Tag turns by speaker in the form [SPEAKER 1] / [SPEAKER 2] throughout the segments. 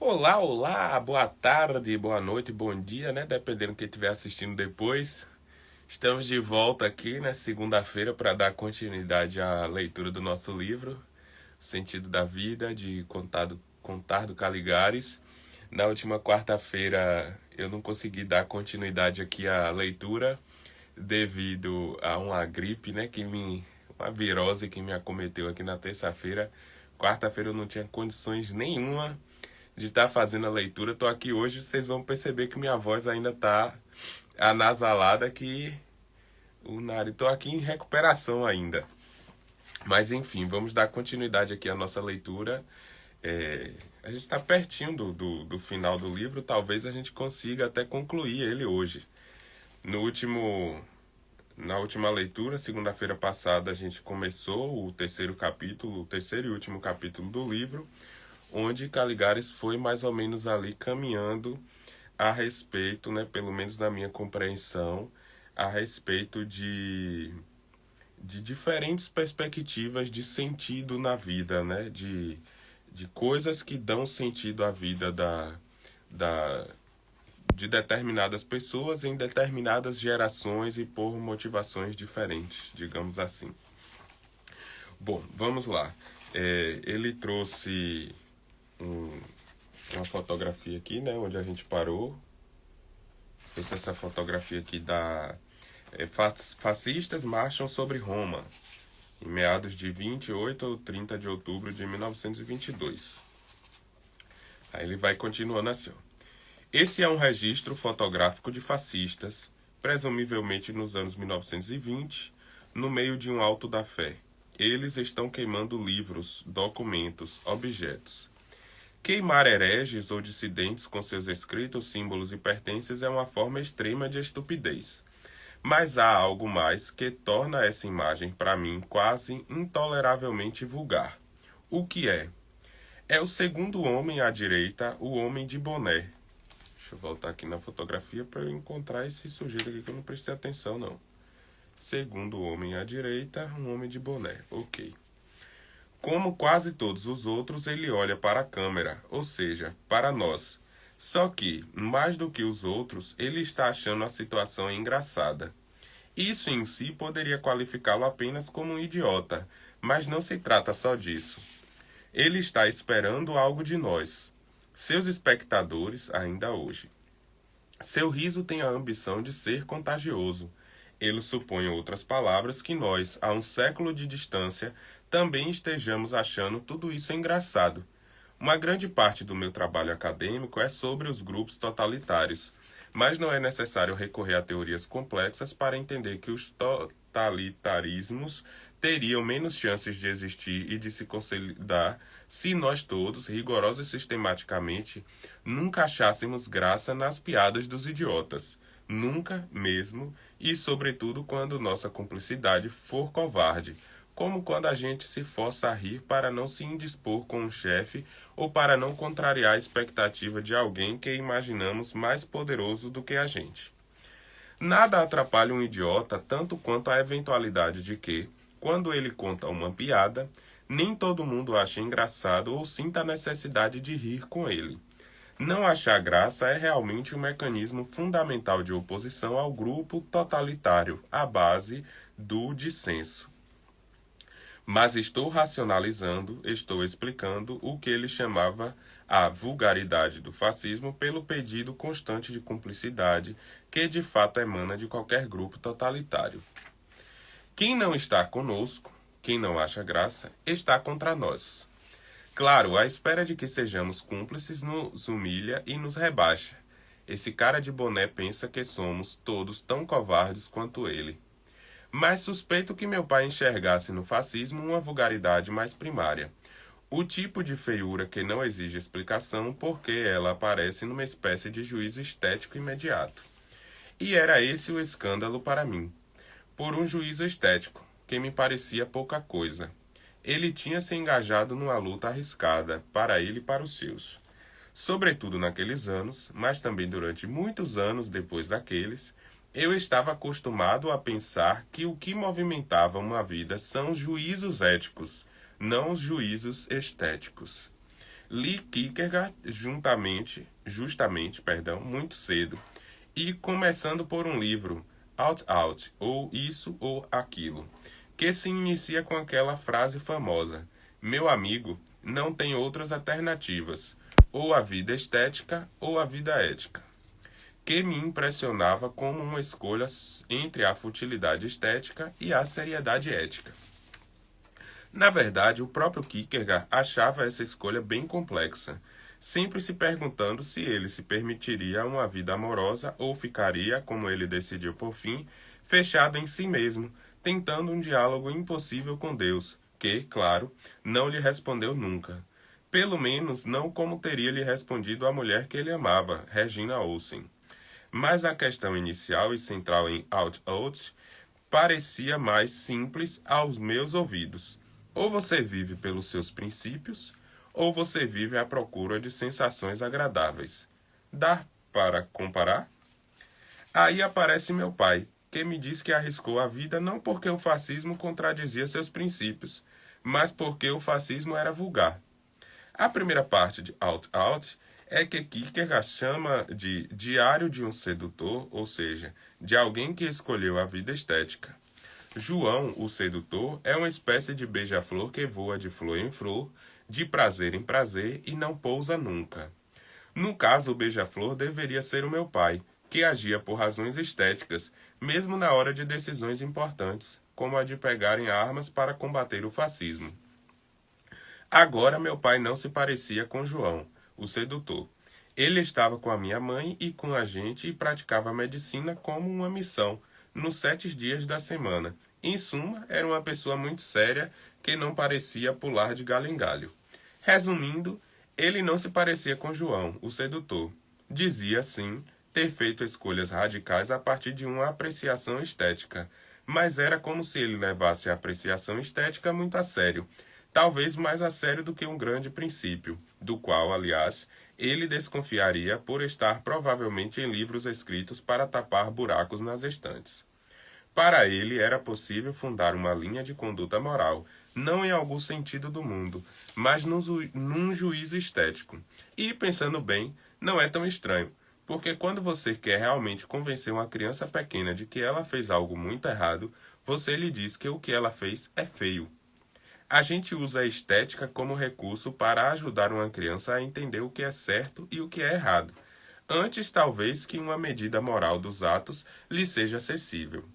[SPEAKER 1] Olá, olá, boa tarde, boa noite, bom dia, né? Dependendo de quem estiver assistindo depois. Estamos de volta aqui na segunda-feira para dar continuidade à leitura do nosso livro, O Sentido da Vida, de Contardo Caligares. Na última quarta-feira eu não consegui dar continuidade aqui à leitura devido a uma gripe, né? Uma virose que me acometeu aqui na terça-feira. Quarta-feira eu não tinha condições nenhuma de estar fazendo a leitura. Estou aqui hoje, vocês vão perceber que minha voz ainda está anasalada, que o nariz... Estou aqui em recuperação ainda. Mas enfim, vamos dar continuidade aqui à nossa leitura. A gente está pertinho do final do livro, talvez a gente consiga até concluir ele hoje. Na última leitura, segunda-feira passada, a gente começou o terceiro capítulo, o terceiro e último capítulo do livro, onde Caligares foi mais ou menos ali caminhando a respeito, né, pelo menos na minha compreensão, a respeito de diferentes perspectivas de sentido na vida, né, de coisas que dão sentido à vida de determinadas pessoas em determinadas gerações e por motivações diferentes, digamos assim. Bom, vamos lá. Ele trouxe uma fotografia aqui, né, onde a gente parou. Trouxe essa fotografia aqui da fascistas marcham sobre Roma, em meados de 28 ou 30 de outubro de 1922. Aí ele vai continuando assim, ó. Esse é um registro fotográfico de fascistas, presumivelmente nos anos 1920, no meio de um auto da fé. Eles estão queimando livros, documentos, objetos. Queimar hereges ou dissidentes com seus escritos, símbolos e pertences é uma forma extrema de estupidez. Mas há algo mais que torna essa imagem, para mim, quase intoleravelmente vulgar. O que é? É o segundo homem à direita, o homem de boné. Deixa eu voltar aqui na fotografia para eu encontrar esse sujeito aqui que eu não prestei atenção, não. Segundo homem à direita, um homem de boné. Ok. Como quase todos os outros, ele olha para a câmera, ou seja, para nós. Só que, mais do que os outros, ele está achando a situação engraçada. Isso em si poderia qualificá-lo apenas como um idiota, mas não se trata só disso. Ele está esperando algo de nós, seus espectadores, ainda hoje. Seu riso tem a ambição de ser contagioso. Ele supõe, em outras palavras, que nós, a um século de distância, também estejamos achando tudo isso engraçado. Uma grande parte do meu trabalho acadêmico é sobre os grupos totalitários, mas não é necessário recorrer a teorias complexas para entender que os totalitarismos teriam menos chances de existir e de se consolidar se nós todos, rigorosa e sistematicamente, nunca achássemos graça nas piadas dos idiotas. Nunca mesmo, e sobretudo quando nossa cumplicidade for covarde, como quando a gente se força a rir para não se indispor com um chefe ou para não contrariar a expectativa de alguém que imaginamos mais poderoso do que a gente. Nada atrapalha um idiota tanto quanto a eventualidade de que, quando ele conta uma piada, nem todo mundo ache engraçado ou sinta a necessidade de rir com ele. Não achar graça é realmente um mecanismo fundamental de oposição ao grupo totalitário, à base do dissenso. Mas estou racionalizando, estou explicando o que ele chamava a vulgaridade do fascismo pelo pedido constante de cumplicidade que de fato emana de qualquer grupo totalitário. Quem não está conosco, quem não acha graça, está contra nós. Claro, à espera de que sejamos cúmplices, nos humilha e nos rebaixa. Esse cara de boné pensa que somos todos tão covardes quanto ele. Mas suspeito que meu pai enxergasse no fascismo uma vulgaridade mais primária. O tipo de feiura que não exige explicação porque ela aparece numa espécie de juízo estético imediato. E era esse o escândalo para mim. Por um juízo estético, que me parecia pouca coisa. Ele tinha se engajado numa luta arriscada, para ele e para os seus. Sobretudo naqueles anos, mas também durante muitos anos depois daqueles, eu estava acostumado a pensar que o que movimentava uma vida são os juízos éticos, não os juízos estéticos. Li Kierkegaard justamente, muito cedo, e começando por um livro, Out, ou Isso ou Aquilo, que se inicia com aquela frase famosa: meu amigo, não tem outras alternativas, ou a vida estética ou a vida ética, que me impressionava como uma escolha entre a futilidade estética e a seriedade ética. Na verdade, o próprio Kierkegaard achava essa escolha bem complexa, sempre se perguntando se ele se permitiria uma vida amorosa ou ficaria, como ele decidiu por fim, fechado em si mesmo, tentando um diálogo impossível com Deus, que, claro, não lhe respondeu nunca. Pelo menos não como teria lhe respondido a mulher que ele amava, Regina Olsen. Mas a questão inicial e central em Out parecia mais simples aos meus ouvidos. Ou você vive pelos seus princípios, ou você vive à procura de sensações agradáveis. Dá para comparar? Aí aparece meu pai, que me diz que arriscou a vida não porque o fascismo contradizia seus princípios, mas porque o fascismo era vulgar. A primeira parte de Out é que Kierkegaard chama de Diário de um Sedutor, ou seja, de alguém que escolheu a vida estética. João, o sedutor, é uma espécie de beija-flor que voa de flor em flor, de prazer em prazer e não pousa nunca. No caso, o beija-flor deveria ser o meu pai, que agia por razões estéticas, mesmo na hora de decisões importantes, como a de pegarem armas para combater o fascismo. Agora meu pai não se parecia com João, o sedutor. Ele estava com a minha mãe e com a gente e praticava a medicina como uma missão, nos 7 dias da semana. Em suma, era uma pessoa muito séria que não parecia pular de galho em galho. Resumindo, ele não se parecia com João, o sedutor. Dizia, sim, ter feito escolhas radicais a partir de uma apreciação estética, mas era como se ele levasse a apreciação estética muito a sério, talvez mais a sério do que um grande princípio, do qual, aliás, ele desconfiaria por estar provavelmente em livros escritos para tapar buracos nas estantes. Para ele era possível fundar uma linha de conduta moral, não em algum sentido do mundo, mas num juízo estético. E, pensando bem, não é tão estranho, porque quando você quer realmente convencer uma criança pequena de que ela fez algo muito errado, você lhe diz que o que ela fez é feio. A gente usa a estética como recurso para ajudar uma criança a entender o que é certo e o que é errado, antes talvez que uma medida moral dos atos lhe seja acessível.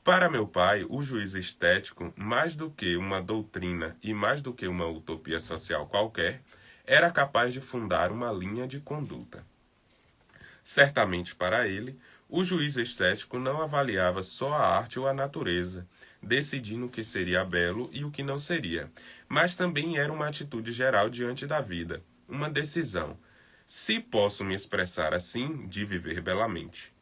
[SPEAKER 1] Para meu pai, o juízo estético, mais do que uma doutrina e mais do que uma utopia social qualquer, era capaz de fundar uma linha de conduta. Certamente para ele, o juízo estético não avaliava só a arte ou a natureza, decidindo o que seria belo e o que não seria, mas também era uma atitude geral diante da vida, uma decisão, se posso me expressar assim, de viver belamente.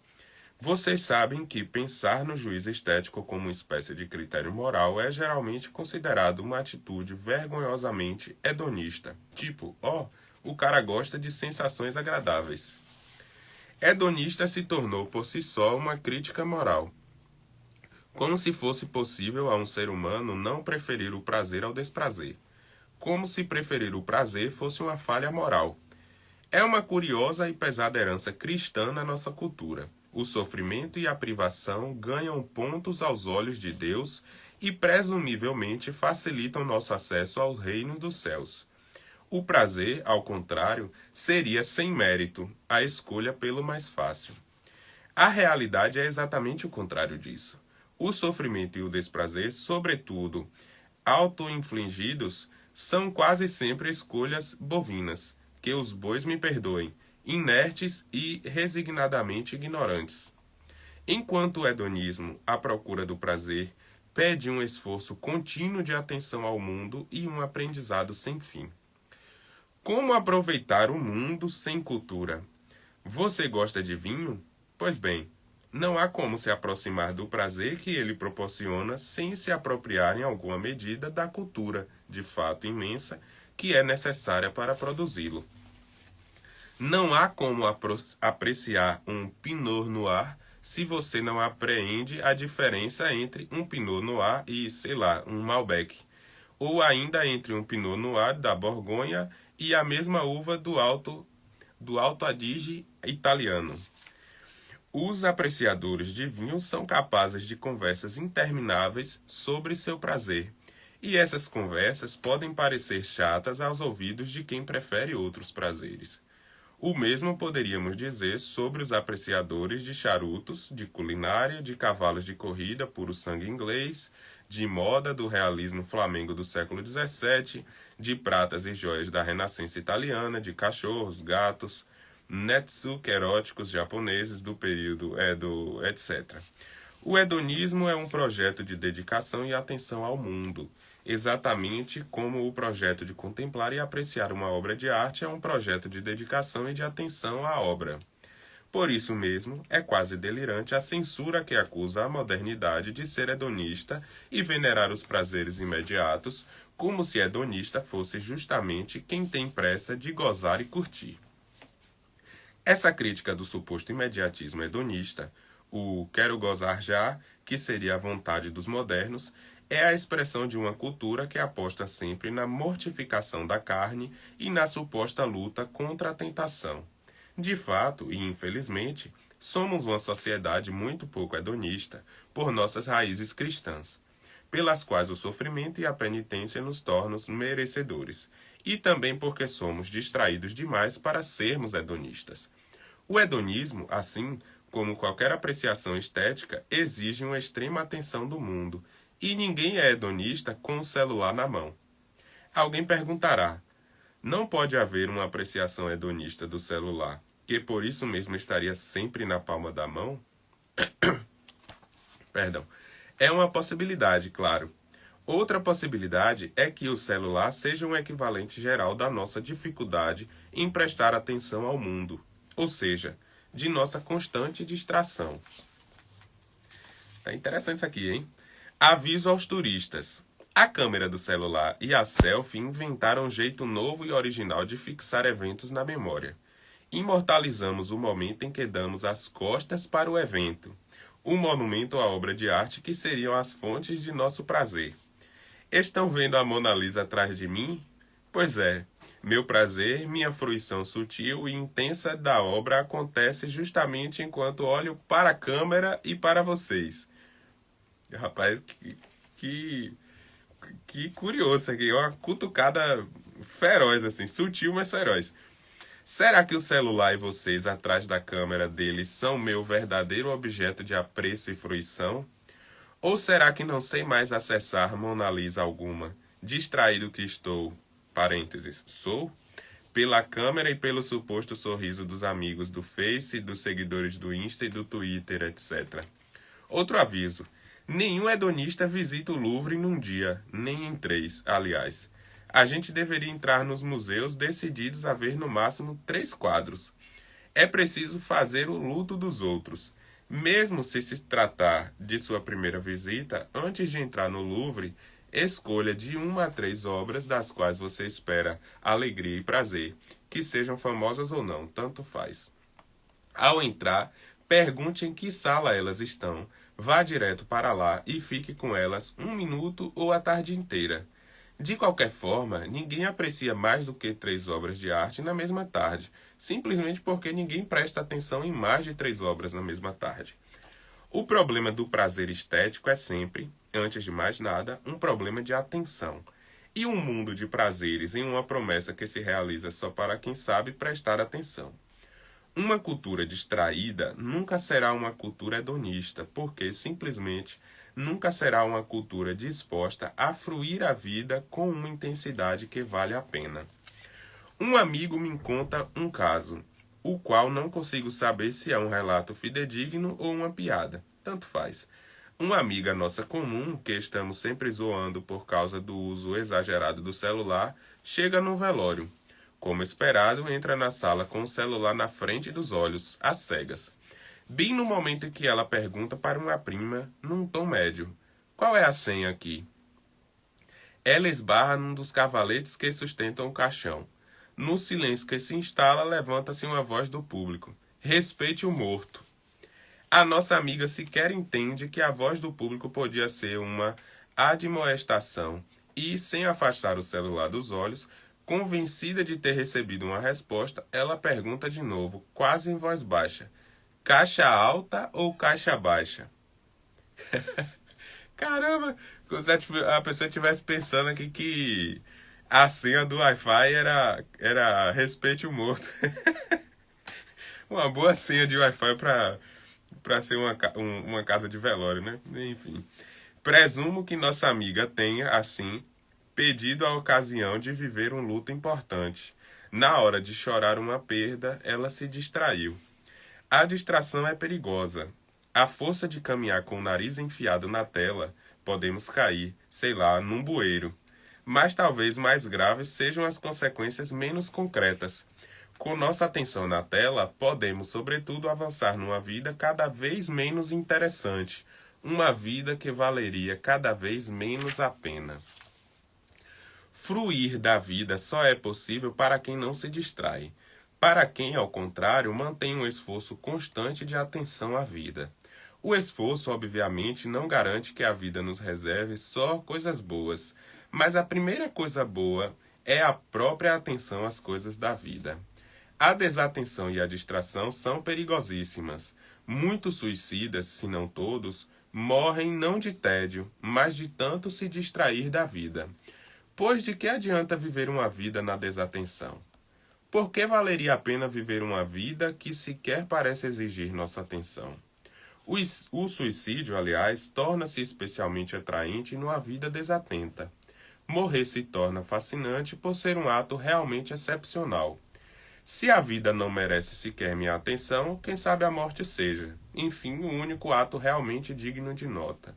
[SPEAKER 1] Vocês sabem que pensar no juízo estético como uma espécie de critério moral é geralmente considerado uma atitude vergonhosamente hedonista, tipo, o cara gosta de sensações agradáveis. Hedonista se tornou por si só uma crítica moral, como se fosse possível a um ser humano não preferir o prazer ao desprazer, como se preferir o prazer fosse uma falha moral. É uma curiosa e pesada herança cristã na nossa cultura. O sofrimento e a privação ganham pontos aos olhos de Deus e presumivelmente facilitam nosso acesso aos reinos dos céus. O prazer, ao contrário, seria sem mérito, a escolha pelo mais fácil. A realidade é exatamente o contrário disso. O sofrimento e o desprazer, sobretudo auto-infligidos, são quase sempre escolhas bovinas, que os bois me perdoem, inertes e resignadamente ignorantes. Enquanto o hedonismo, à procura do prazer, pede um esforço contínuo de atenção ao mundo e um aprendizado sem fim. Como aproveitar o mundo sem cultura? Você gosta de vinho? Pois bem, não há como se aproximar do prazer que ele proporciona sem se apropriar em alguma medida da cultura, de fato imensa, que é necessária para produzi-lo. Não há como apreciar um Pinot Noir se você não apreende a diferença entre um Pinot Noir e, sei lá, um Malbec, ou ainda entre um Pinot Noir da Borgonha e a mesma uva do Alto Adige italiano. Os apreciadores de vinho são capazes de conversas intermináveis sobre seu prazer, e essas conversas podem parecer chatas aos ouvidos de quem prefere outros prazeres. O mesmo poderíamos dizer sobre os apreciadores de charutos, de culinária, de cavalos de corrida puro sangue inglês, de moda do realismo flamengo do século XVII, de pratas e joias da Renascença italiana, de cachorros, gatos, netsuke eróticos japoneses do período Edo, etc. O hedonismo é um projeto de dedicação e atenção ao mundo, exatamente como o projeto de contemplar e apreciar uma obra de arte é um projeto de dedicação e de atenção à obra. Por isso mesmo, é quase delirante a censura que acusa a modernidade de ser hedonista e venerar os prazeres imediatos, como se hedonista fosse justamente quem tem pressa de gozar e curtir. Essa crítica do suposto imediatismo hedonista, o quero gozar já, que seria a vontade dos modernos, é a expressão de uma cultura que aposta sempre na mortificação da carne e na suposta luta contra a tentação. De fato, e infelizmente, somos uma sociedade muito pouco hedonista por nossas raízes cristãs, pelas quais o sofrimento e a penitência nos tornam merecedores, e também porque somos distraídos demais para sermos hedonistas. O hedonismo, assim como qualquer apreciação estética, exige uma extrema atenção do mundo, e ninguém é hedonista com o celular na mão. Alguém perguntará, não pode haver uma apreciação hedonista do celular, que por isso mesmo estaria sempre na palma da mão? Perdão. É uma possibilidade, claro. Outra possibilidade é que o celular seja um equivalente geral da nossa dificuldade em prestar atenção ao mundo, ou seja, de nossa constante distração. Tá interessante isso aqui, hein? Aviso aos turistas. A câmera do celular e a selfie inventaram um jeito novo e original de fixar eventos na memória. Imortalizamos o momento em que damos as costas para o evento, um monumento à obra de arte que seriam as fontes de nosso prazer. Estão vendo a Mona Lisa atrás de mim? Pois é, meu prazer, minha fruição sutil e intensa da obra acontece justamente enquanto olho para a câmera e para vocês. Rapaz, que curioso aqui, uma cutucada feroz, assim, sutil, mas feroz. Será que o celular e vocês atrás da câmera dele são meu verdadeiro objeto de apreço e fruição? Ou será que não sei mais acessar Mona Lisa alguma, distraído que estou, parênteses, sou? Pela câmera e pelo suposto sorriso dos amigos do Face, dos seguidores do Insta e do Twitter, etc. Outro aviso. Nenhum hedonista visita o Louvre num dia, nem em 3, aliás. A gente deveria entrar nos museus decididos a ver no máximo 3 quadros. É preciso fazer o luto dos outros. Mesmo se tratar de sua primeira visita, antes de entrar no Louvre, escolha de 1 a 3 obras das quais você espera alegria e prazer, que sejam famosas ou não, tanto faz. Ao entrar, pergunte em que sala elas estão, vá direto para lá e fique com elas 1 minuto ou a tarde inteira. De qualquer forma, ninguém aprecia mais do que 3 obras de arte na mesma tarde, simplesmente porque ninguém presta atenção em mais de 3 obras na mesma tarde. O problema do prazer estético é sempre, antes de mais nada, um problema de atenção. E um mundo de prazeres em uma promessa que se realiza só para quem sabe prestar atenção. Uma cultura distraída nunca será uma cultura hedonista, porque simplesmente nunca será uma cultura disposta a fruir a vida com uma intensidade que vale a pena. Um amigo me conta um caso, o qual não consigo saber se é um relato fidedigno ou uma piada. Tanto faz. Uma amiga nossa comum, que estamos sempre zoando por causa do uso exagerado do celular, chega no velório. Como esperado, entra na sala com o celular na frente dos olhos, às cegas. Bem no momento em que ela pergunta para uma prima, num tom médio, qual é a senha aqui? Ela esbarra num dos cavaletes que sustentam o caixão. No silêncio que se instala, levanta-se uma voz do público. Respeite o morto. A nossa amiga sequer entende que a voz do público podia ser uma admoestação e, sem afastar o celular dos olhos, Convencida de ter recebido uma resposta, ela pergunta de novo, quase em voz baixa: caixa alta ou caixa baixa? Caramba, se a pessoa estivesse pensando aqui que a senha do Wi-Fi era respeite o morto. Uma boa senha de Wi-Fi para ser uma casa de velório, né? Enfim. Presumo que nossa amiga tenha, assim, pedido a ocasião de viver um luto importante. Na hora de chorar uma perda, ela se distraiu. A distração é perigosa. À força de caminhar com o nariz enfiado na tela, podemos cair, sei lá, num bueiro. Mas talvez mais graves sejam as consequências menos concretas. Com nossa atenção na tela, podemos, sobretudo, avançar numa vida cada vez menos interessante, uma vida que valeria cada vez menos a pena. Fruir da vida só é possível para quem não se distrai. Para quem, ao contrário, mantém um esforço constante de atenção à vida. O esforço, obviamente, não garante que a vida nos reserve só coisas boas, mas a primeira coisa boa é a própria atenção às coisas da vida. A desatenção e a distração são perigosíssimas. Muitos suicidas, se não todos, morrem não de tédio, mas de tanto se distrair da vida. Pois de que adianta viver uma vida na desatenção? Por que valeria a pena viver uma vida que sequer parece exigir nossa atenção? O suicídio, aliás, torna-se especialmente atraente numa vida desatenta. Morrer se torna fascinante por ser um ato realmente excepcional. Se a vida não merece sequer minha atenção, quem sabe a morte seja, enfim, o único ato realmente digno de nota.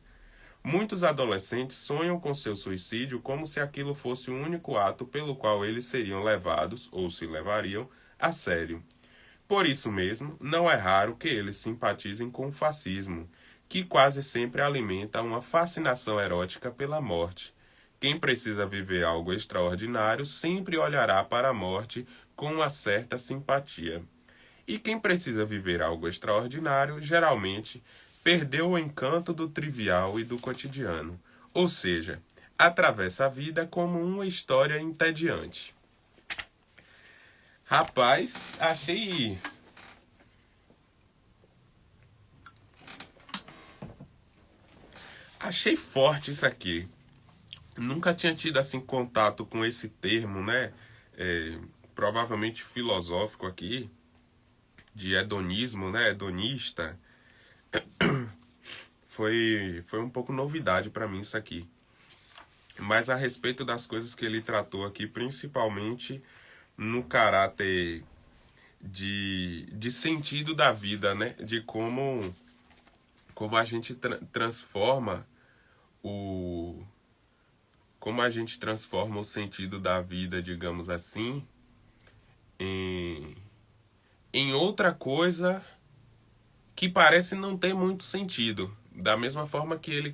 [SPEAKER 1] Muitos adolescentes sonham com seu suicídio como se aquilo fosse o único ato pelo qual eles seriam levados, ou se levariam, a sério. Por isso mesmo, não é raro que eles simpatizem com o fascismo, que quase sempre alimenta uma fascinação erótica pela morte. Quem precisa viver algo extraordinário sempre olhará para a morte com uma certa simpatia. E quem precisa viver algo extraordinário, geralmente, perdeu o encanto do trivial e do cotidiano, ou seja, atravessa a vida como uma história entediante. Rapaz, achei forte isso aqui. Nunca tinha tido assim contato com esse termo, né? Provavelmente filosófico aqui, de hedonismo, né? Hedonista. Foi um pouco novidade para mim isso aqui. Mas a respeito das coisas que ele tratou aqui, principalmente no caráter de sentido da vida, né? De como a gente transforma o sentido da vida, digamos assim, em outra coisa que parece não ter muito sentido. Da mesma forma que ele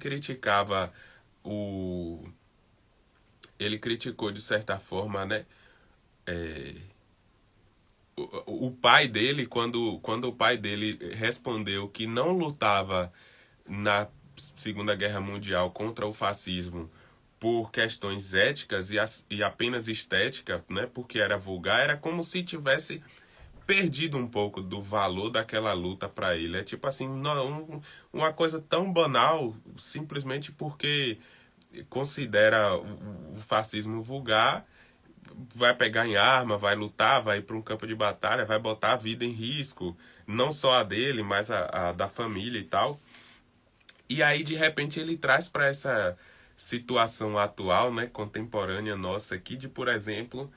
[SPEAKER 1] criticou de certa forma, né, o pai dele, quando o pai dele respondeu que não lutava na Segunda Guerra Mundial contra o fascismo por questões éticas e apenas estética, né, porque era vulgar, era como se tivesse perdido um pouco do valor daquela luta para ele. É tipo assim, uma coisa tão banal, simplesmente porque considera o fascismo vulgar, vai pegar em arma, vai lutar, vai ir para um campo de batalha, vai botar a vida em risco, não só a dele, mas a da família e tal. E aí, de repente, ele traz para essa situação atual, né, contemporânea nossa aqui, de, por exemplo,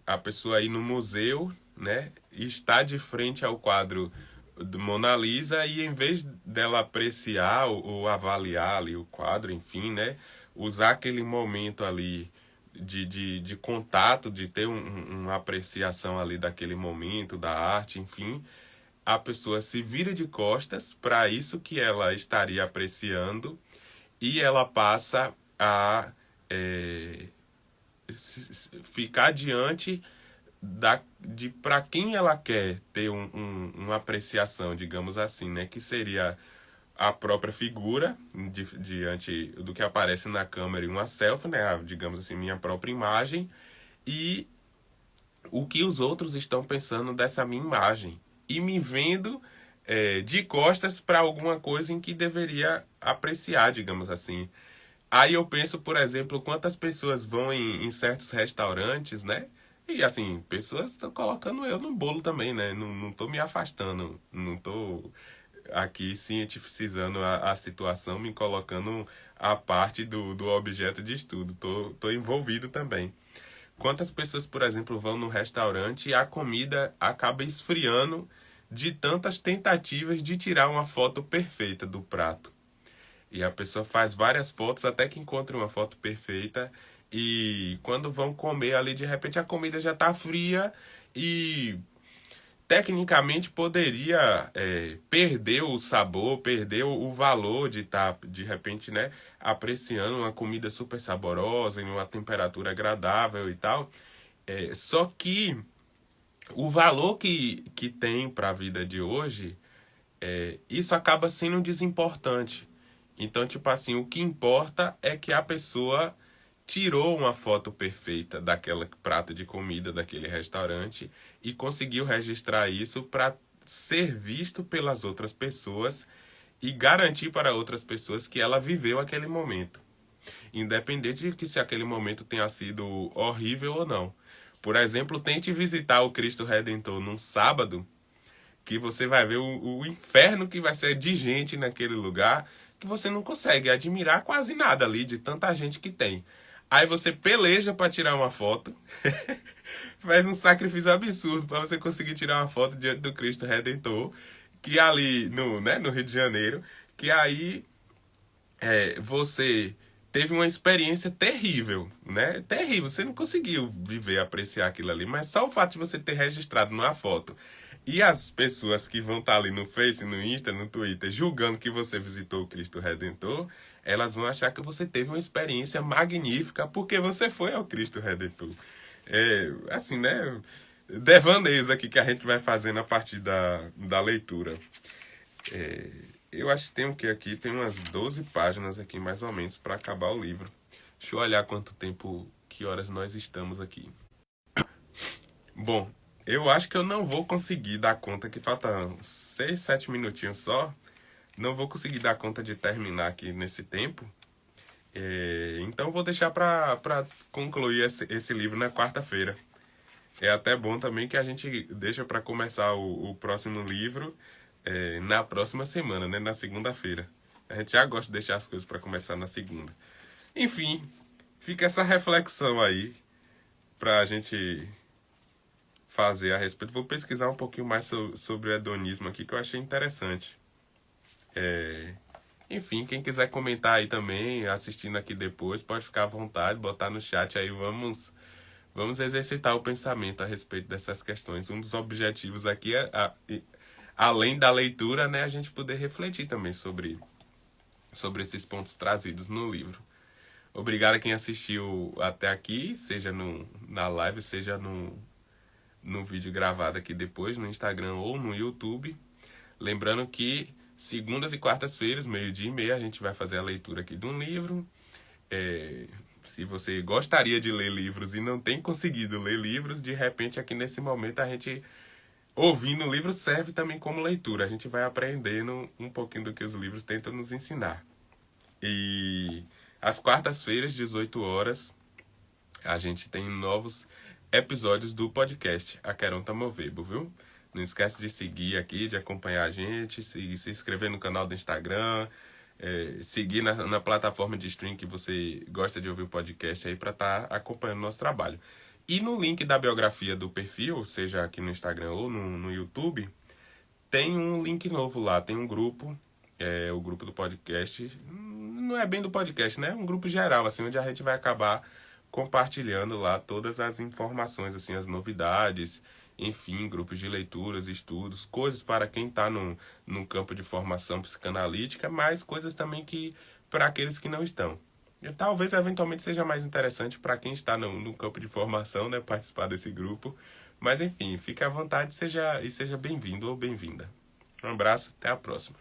[SPEAKER 1] a pessoa ir no museu, né, e está de frente ao quadro do Mona Lisa e, em vez dela apreciar ou avaliar ali o quadro, enfim, né, usar aquele momento ali de contato, de ter uma apreciação ali daquele momento, da arte, enfim, a pessoa se vira de costas para isso que ela estaria apreciando e ela passa a ficar diante de para quem ela quer ter uma apreciação, digamos assim, né? Que seria a própria figura diante do que aparece na câmera e uma selfie, né? Digamos assim, minha própria imagem, e o que os outros estão pensando dessa minha imagem. E me vendo de costas para alguma coisa em que deveria apreciar, digamos assim. Aí eu penso, por exemplo, quantas pessoas vão em certos restaurantes, né? E assim, pessoas estão colocando eu no bolo também, né? Não tô me afastando, não tô aqui cientificizando a situação, me colocando a parte do objeto de estudo. Tô envolvido também. Quantas pessoas, por exemplo, vão no restaurante e a comida acaba esfriando de tantas tentativas de tirar uma foto perfeita do prato. E a pessoa faz várias fotos até que encontra uma foto perfeita. E quando vão comer ali, de repente a comida já está fria e tecnicamente poderia perder o sabor, perder o valor de estar, de repente, né, apreciando uma comida super saborosa, em uma temperatura agradável e tal. Só que o valor que tem para a vida de hoje, isso acaba sendo desimportante. Então, tipo assim, o que importa é que a pessoa tirou uma foto perfeita daquele prato de comida daquele restaurante e conseguiu registrar isso para ser visto pelas outras pessoas e garantir para outras pessoas que ela viveu aquele momento, independente de que se aquele momento tenha sido horrível ou não. Por exemplo, tente visitar o Cristo Redentor num sábado, que você vai ver o inferno que vai ser de gente naquele lugar, que você não consegue admirar quase nada ali de tanta gente que tem. Aí você peleja para tirar uma foto, faz um sacrifício absurdo para você conseguir tirar uma foto diante do Cristo Redentor, que ali no Rio de Janeiro, que aí você teve uma experiência terrível, né? Terrível, você não conseguiu viver, apreciar aquilo ali, mas só o fato de você ter registrado numa foto e as pessoas que vão estar ali no Face, no Insta, no Twitter, julgando que você visitou o Cristo Redentor, elas vão achar que você teve uma experiência magnífica porque você foi ao Cristo Redentor. Assim, né? Devaneios aqui que a gente vai fazendo a partir da leitura. Eu acho que tem o que aqui? Tem umas 12 páginas aqui, mais ou menos, para acabar o livro. Deixa eu olhar quanto tempo, que horas nós estamos aqui. Bom, eu acho que eu não vou conseguir dar conta, que faltam 6, 7 minutinhos só. Não vou conseguir dar conta de terminar aqui nesse tempo. Então vou deixar para concluir esse livro na quarta-feira. É até bom também que a gente deixa para começar o próximo livro na próxima semana, né? Na segunda-feira. A gente já gosta de deixar as coisas para começar na segunda. Enfim, fica essa reflexão aí para a gente fazer a respeito. Vou pesquisar um pouquinho mais sobre o hedonismo aqui, que eu achei interessante. Enfim, quem quiser comentar aí também, assistindo aqui depois, pode ficar à vontade, botar no chat aí, vamos exercitar o pensamento a respeito dessas questões. Um dos objetivos aqui além da leitura, né, a gente poder refletir também sobre esses pontos trazidos no livro. Obrigado a quem assistiu até aqui, seja na live, seja no vídeo gravado aqui depois, no Instagram ou no YouTube. Lembrando que segundas e quartas-feiras, 12:30, a gente vai fazer a leitura aqui de um livro. Se você gostaria de ler livros e não tem conseguido ler livros, de repente aqui nesse momento a gente, ouvindo o livro, serve também como leitura. A gente vai aprendendo um pouquinho do que os livros tentam nos ensinar. E às quartas-feiras, 18 horas, a gente tem novos episódios do podcast Aqueronta Movebo, viu? Não esquece de seguir aqui, de acompanhar a gente, se inscrever no canal do Instagram, seguir na plataforma de stream que você gosta de ouvir o podcast aí para estar acompanhando o nosso trabalho. E no link da biografia do perfil, seja aqui no Instagram ou no YouTube, tem um link novo lá, tem um grupo, o grupo do podcast, não é bem do podcast, né? É um grupo geral, assim, onde a gente vai acabar compartilhando lá todas as informações, assim, as novidades, enfim, grupos de leituras, estudos, coisas para quem está num campo de formação psicanalítica, mas coisas também que para aqueles que não estão. E talvez, eventualmente, seja mais interessante para quem está no campo de formação, né, participar desse grupo. Mas, enfim, fique à vontade e seja bem-vindo ou bem-vinda. Um abraço, até a próxima.